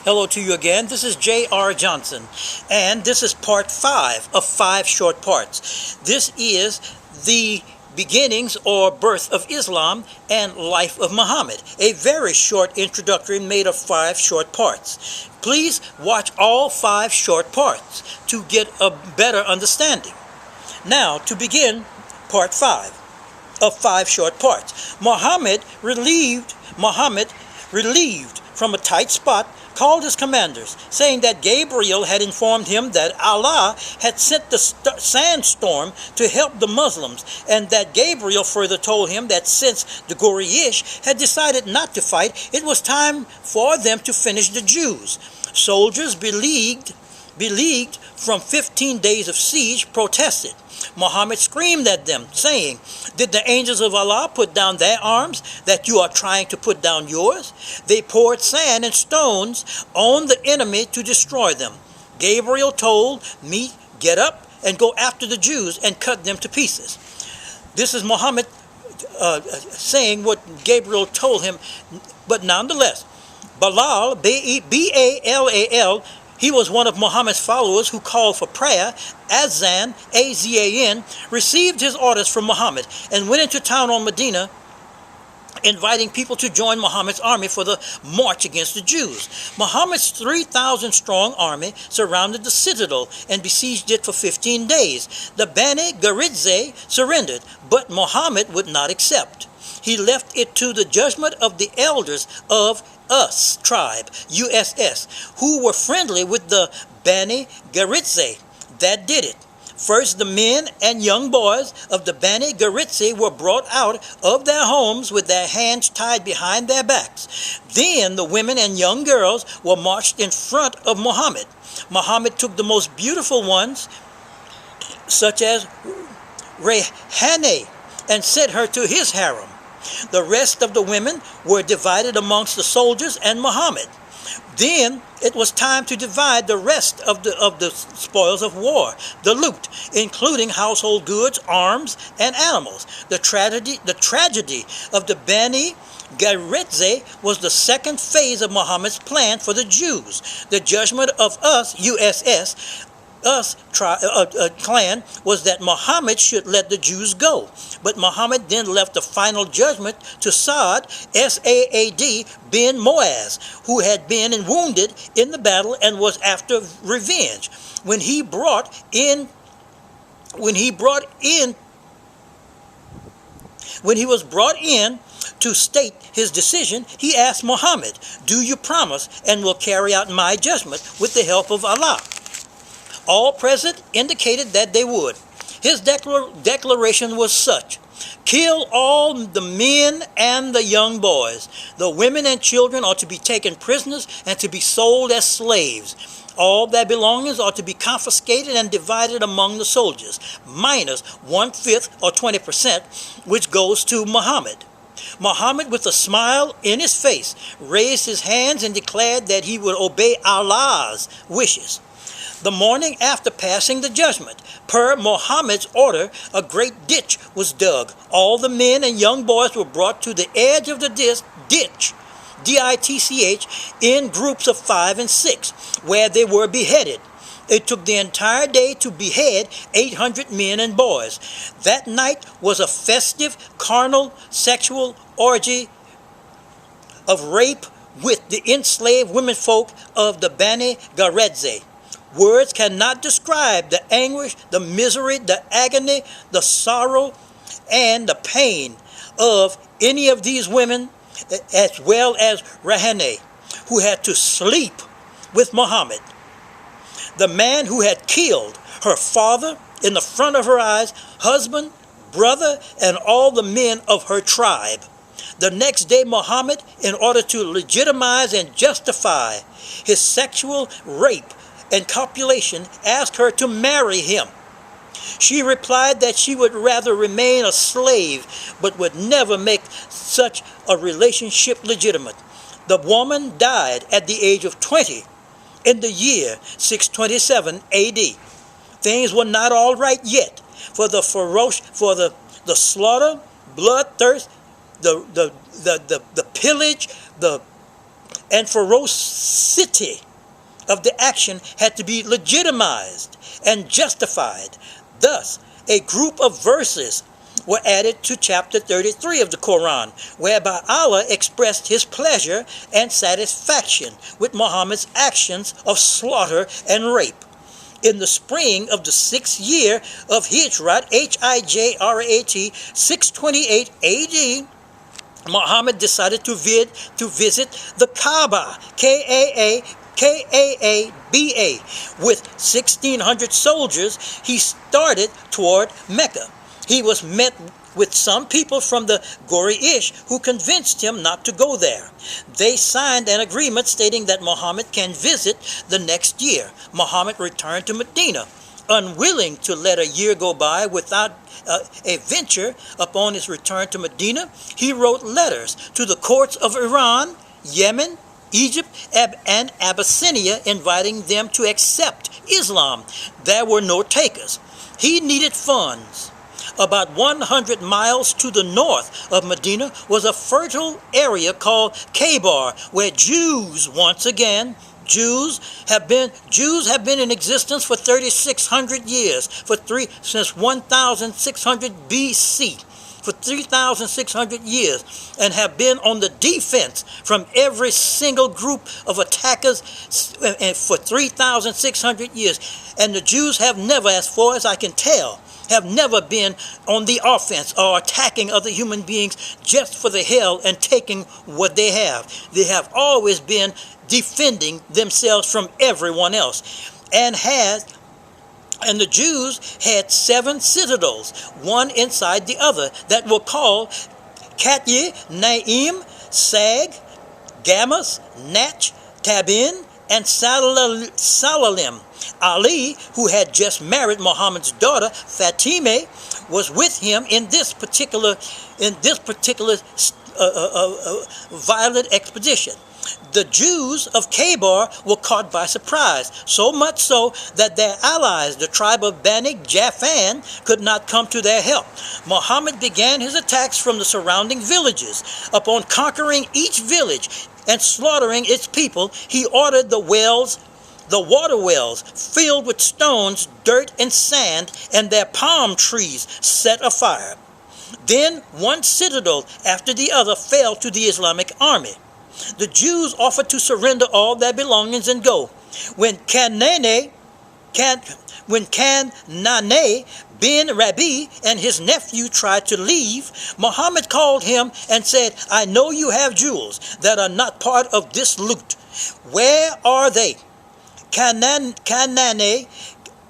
Hello to you again. This is J.R. Johnson, and this is part 5 of 5 short parts. This is the beginnings or birth of Islam and life of Muhammad, a very short introductory made of 5 short parts. Please watch all 5 short parts to get a better understanding. Now, to begin part 5 of 5 short parts. Muhammad, relieved from a tight spot, called his commanders, saying that Gabriel had informed him that Allah had sent the sandstorm to help the Muslims, and that Gabriel further told him that since the Quraysh had decided not to fight, it was time for them to finish the Jews. Soldiers beleaguered from 15 days of siege protested. Muhammad screamed at them, saying, "Did the angels of Allah put down their arms that you are trying to put down yours? They poured sand and stones on the enemy to destroy them. Gabriel told me, get up and go after the Jews and cut them to pieces." This is Muhammad saying what Gabriel told him, but nonetheless, Bilal, B-A-L-A-L, he was one of Muhammad's followers who called for prayer. Azan, A-Z-A-N, received his orders from Muhammad and went into town on Medina, inviting people to join Muhammad's army for the march against the Jews. Muhammad's 3,000-strong army surrounded the citadel and besieged it for 15 days. The Bani Garitze surrendered, but Muhammad would not accept. He left it to the judgment of the elders of Us tribe, USS, who were friendly with the Bani Garitze. That did it. First, the men and young boys of the Bani Garitze were brought out of their homes with their hands tied behind their backs. Then the women and young girls were marched in front of Muhammad. Muhammad took the most beautiful ones, such as Rayhane, and sent her to his harem. The rest of the women were divided amongst the soldiers and Muhammad. Then it was time to divide the rest of the spoils of war, the loot, including household goods, arms, and animals. The tragedy of the Bani Garitze was the second phase of Muhammad's plan for the Jews. The judgment of Us, USS, clan was that Muhammad should let the Jews go. But Muhammad then left the final judgment to Saad, S-A-A-D, bin Muaz, who had been wounded in the battle and was after revenge. When he was brought in to state his decision, he asked Muhammad, "Do you promise and will carry out my judgment with the help of Allah?" All present indicated that they would. His declaration was such: "Kill all the men and the young boys. The women and children are to be taken prisoners and to be sold as slaves. All their belongings are to be confiscated and divided among the soldiers, minus 1/5 or 20%, which goes to Muhammad." Muhammad, with a smile in his face, raised his hands and declared that he would obey Allah's wishes. The morning after passing the judgment, per Muhammad's order, a great ditch was dug. All the men and young boys were brought to the edge of the ditch, D-I-T-C-H, in groups of 5 and 6, where they were beheaded. It took the entire day to behead 800 men and boys. That night was a festive, carnal, sexual orgy of rape with the enslaved womenfolk of the Bani Garitze. Words cannot describe the anguish, the misery, the agony, the sorrow, and the pain of any of these women, as well as Rahane, who had to sleep with Muhammad, the man who had killed her father in the front of her eyes, husband, brother, and all the men of her tribe. The next day, Muhammad, in order to legitimize and justify his sexual rape and copulation, asked her to marry him. She replied that she would rather remain a slave, but would never make such a relationship legitimate. The woman died at the age of 20 in the year 627 AD. Things were not all right yet, for the slaughter, bloodthirst, the pillage, the and ferocity of the action had to be legitimized and justified. Thus, a group of verses were added to chapter 33 of the Quran, whereby Allah expressed his pleasure and satisfaction with Muhammad's actions of slaughter and rape. In the spring of the 6th year of Hijrat, Hijrat, 628 AD, Muhammad decided to visit the Kaaba, Kaaba, with 1,600 soldiers. He started toward Mecca. He was met with some people from the Quraysh who convinced him not to go there. They signed an agreement stating that Muhammad can visit the next year. Muhammad returned to Medina, unwilling to let a year go by without a venture. Upon his return to Medina, he wrote letters to the courts of Iran, Yemen, Egypt, and Abyssinia, inviting them to accept Islam. There were no takers. He needed funds. About 100 miles to the north of Medina was a fertile area called Khaybar, where Jews have been in existence for 3,600 years, since 1,600 BC, for 3,600 years, and have been on the defense from every single group of attackers for 3,600 years. And the Jews have never, as far as I can tell, have never been on the offense or attacking other human beings just for the hell and taking what they have. They have always been defending themselves from everyone else. And the Jews had 7 citadels, one inside the other, that were called Katye, Naim, Sag, Gamas, Nach, Tabin, and Salalim. Ali, who had just married Muhammad's daughter Fatima, was with him in this particular violent expedition. The Jews of Khaybar were caught by surprise, so much so that their allies, the tribe of Bani Jafan, could not come to their help. Muhammad began his attacks from the surrounding villages. Upon conquering each village and slaughtering its people, he ordered the water wells filled with stones, dirt, and sand, and their palm trees set afire. Then one citadel after the other fell to the Islamic army. The Jews offered to surrender all their belongings and go. When Kanane bin Rabi and his nephew tried to leave, Muhammad called him and said, "I know you have jewels that are not part of this loot. Where are they?" Kanane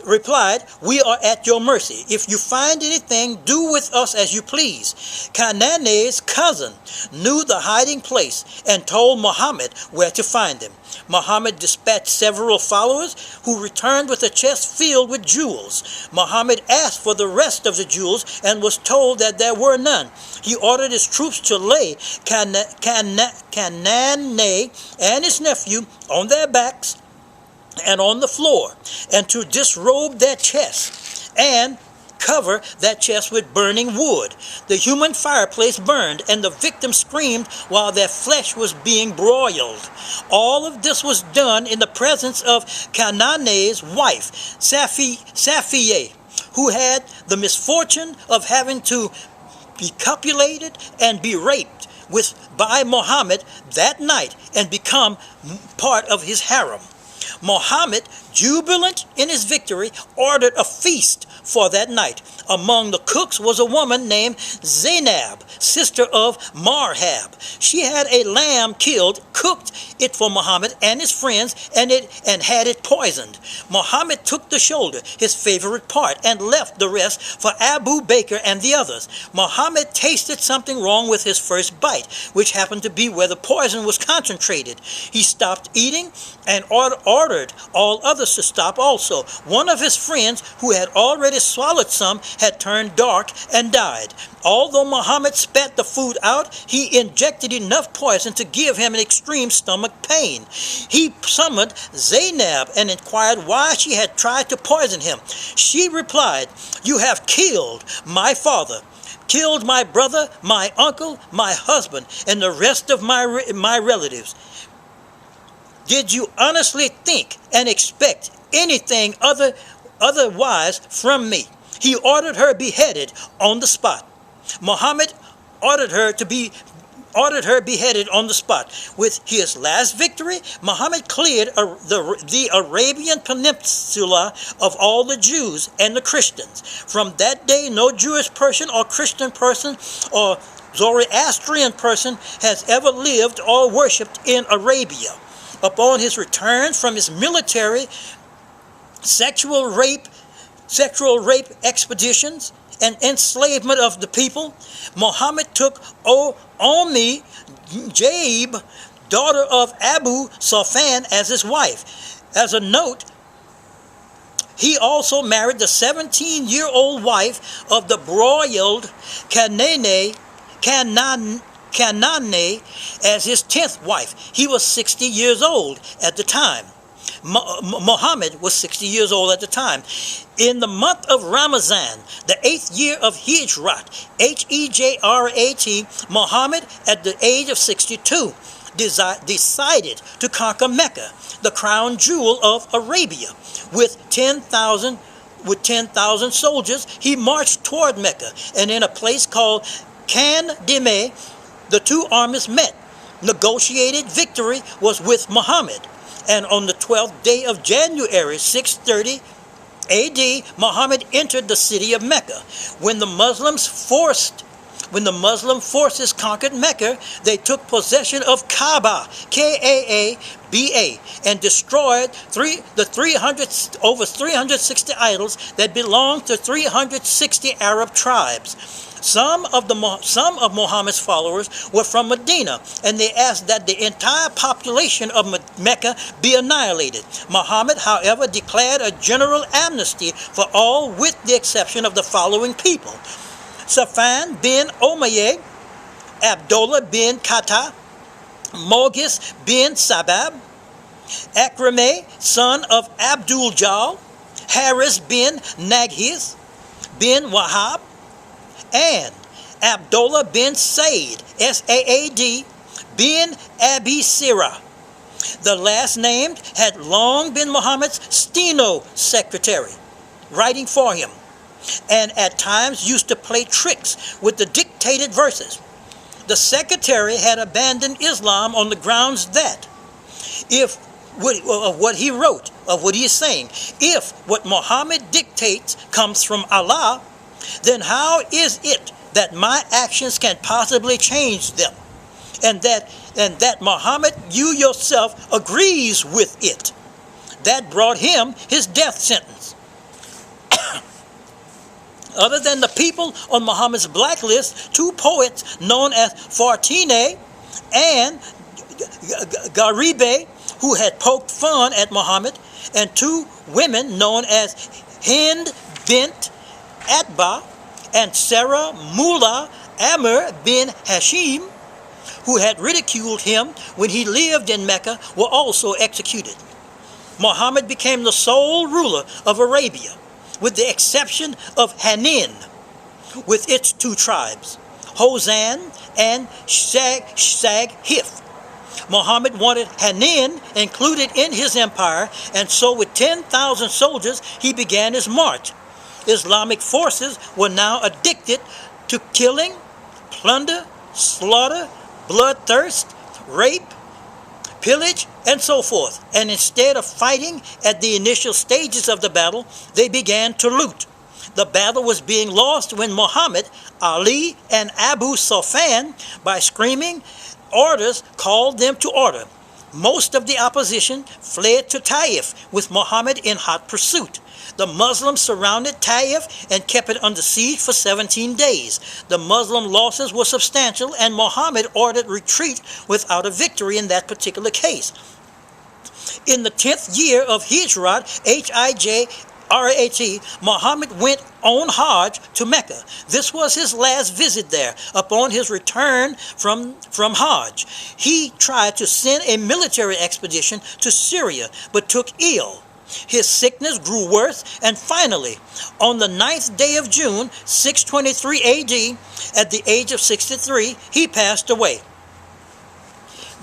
replied, "We are at your mercy. If you find anything, do with us as you please." Kanane's cousin knew the hiding place and told Muhammad where to find them. Muhammad dispatched several followers who returned with a chest filled with jewels. Muhammad asked for the rest of the jewels and was told that there were none. He ordered his troops to lay Kanane and his nephew on their backs and on the floor, and to disrobe their chests and cover that chest with burning wood. The human fireplace burned, and the victims screamed while their flesh was being broiled. All of this was done in the presence of Kanane's wife, Safiye, who had the misfortune of having to be copulated and be raped by Muhammad that night and become part of his harem. Muhammad, jubilant in his victory, ordered a feast for that night. Among the cooks was a woman named Zainab, sister of Marhab. She had a lamb killed, cooked it for Muhammad and his friends, and had it poisoned. Muhammad took the shoulder, his favorite part, and left the rest for Abu Bakr and the others. Muhammad tasted something wrong with his first bite, which happened to be where the poison was concentrated. He stopped eating and ordered all others to stop also. One of his friends, who had already swallowed some, had turned dark and died. Although Muhammad spat the food out, he injected enough poison to give him an extreme stomach pain. He summoned Zainab and inquired why she had tried to poison him. She replied, "You have killed my father, killed my brother, my uncle, my husband, and the rest of my relatives. Did you honestly think and expect anything otherwise from me? He ordered her beheaded on the spot. Muhammad ordered her beheaded on the spot. With his last victory, Muhammad cleared the Arabian Peninsula of all the Jews and the Christians. From that day, no Jewish person or Christian person or Zoroastrian person has ever lived or worshipped in Arabia. Upon his return from his military sexual rape expeditions and enslavement of the people, Muhammad took Jabe, daughter of Abu Sufyan, as his wife. As a note, he also married the 17-year-old wife of the broiled Canaan as his 10th wife. He was 60 years old at the time. Muhammad was 60 years old at the time. In the month of Ramazan, the 8th year of Hijrat, Hejrat, Muhammad, at the age of 62, decided to conquer Mecca, the crown jewel of Arabia. With 10,000 soldiers, he marched toward Mecca, and in a place called Kandime, the two armies met. Negotiated victory was with Muhammad. And on the 12th day of January 630 AD, Muhammad entered the city of Mecca. When the Muslim forces conquered Mecca, they took possession of Kaaba, Kaaba, and destroyed over 360 idols that belonged to 360 Arab tribes. Some of Muhammad's followers were from Medina, and they asked that the entire population of Mecca be annihilated. Muhammad, however, declared a general amnesty for all with the exception of the following people: Safan bin Umayyah, Abdullah bin Kata, Mogis bin Sabab, Akrameh, son of Abdul Jal, Haris bin Naghis bin Wahab, and Abdullah bin Said, Saad, bin Abi Sirah. The last named had long been Muhammad's steno secretary, writing for him, and at times used to play tricks with the dictated verses. The secretary had abandoned Islam on the grounds that of what he wrote, of what he is saying, if what Muhammad dictates comes from Allah, then how is it that my actions can possibly change them? And that Muhammad, you yourself, agrees with it. That brought him his death sentence. Other than the people on Muhammad's blacklist, two poets known as Fartine and Garibe, who had poked fun at Muhammad, and two women known as Hind bint Atba and Sarah Mullah Amr bin Hashim, who had ridiculed him when he lived in Mecca, were also executed. Muhammad became the sole ruler of Arabia, with the exception of Hanin, with its two tribes, Hozan and Shaghif. Muhammad wanted Hanin included in his empire, and so with 10,000 soldiers he began his march. Islamic forces were now addicted to killing, plunder, slaughter, bloodthirst, rape, pillage, and so forth. And instead of fighting at the initial stages of the battle, they began to loot. The battle was being lost when Muhammad, Ali, and Abu Sufyan, by screaming orders, called them to order. Most of the opposition fled to Taif, with Muhammad in hot pursuit. The Muslims surrounded Taif and kept it under siege for 17 days. The Muslim losses were substantial, and Muhammad ordered retreat without a victory in that particular case. In the 10th year of Hijrat, Hijrat, Muhammad went on Hajj to Mecca. This was his last visit there. Upon his return from Hajj, he tried to send a military expedition to Syria, but took ill. His sickness grew worse, and finally, on the 9th day of June, 623 AD, at the age of 63, he passed away.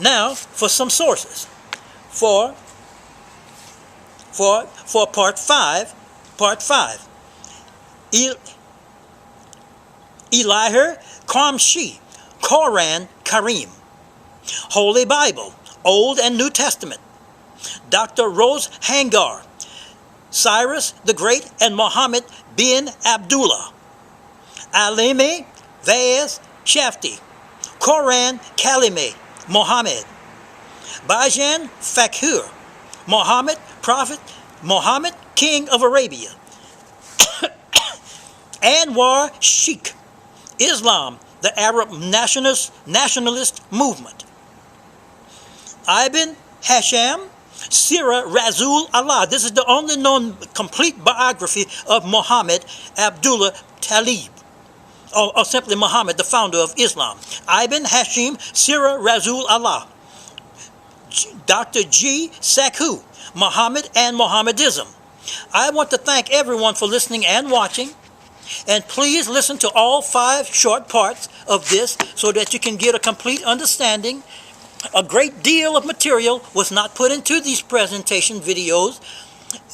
Now, for some sources. for part 5. Part 5. Elihir Kamshi, Koran Karim, Holy Bible, Old and New Testament, Dr. Rose Hangar, Cyrus the Great and Mohammed bin Abdullah, Alime Vaz Shafti, Koran Kalime Mohammed, Bajan Fakhur, Mohammed Prophet, Mohammed King of Arabia, Anwar Sheikh, Islam, the Arab nationalist movement, Ibn Hasham, Sirah Razul Allah. This is the only known complete biography of Muhammad Abdullah Talib, or simply Muhammad, the founder of Islam. Ibn Hashim, Sirah Razul Allah. Dr. G. Sakhu, Muhammad and Mohammedism. I want to thank everyone for listening and watching. And please listen to all 5 short parts of this so that you can get a complete understanding. A great deal of material was not put into these presentation videos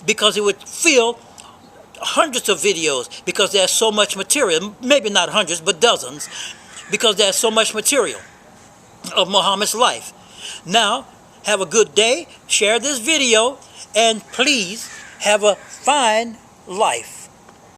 because it would fill hundreds of videos, because there's so much material. Maybe not hundreds, but dozens, because there's so much material of Muhammad's life. Now, have a good day, share this video, and please have a fine life.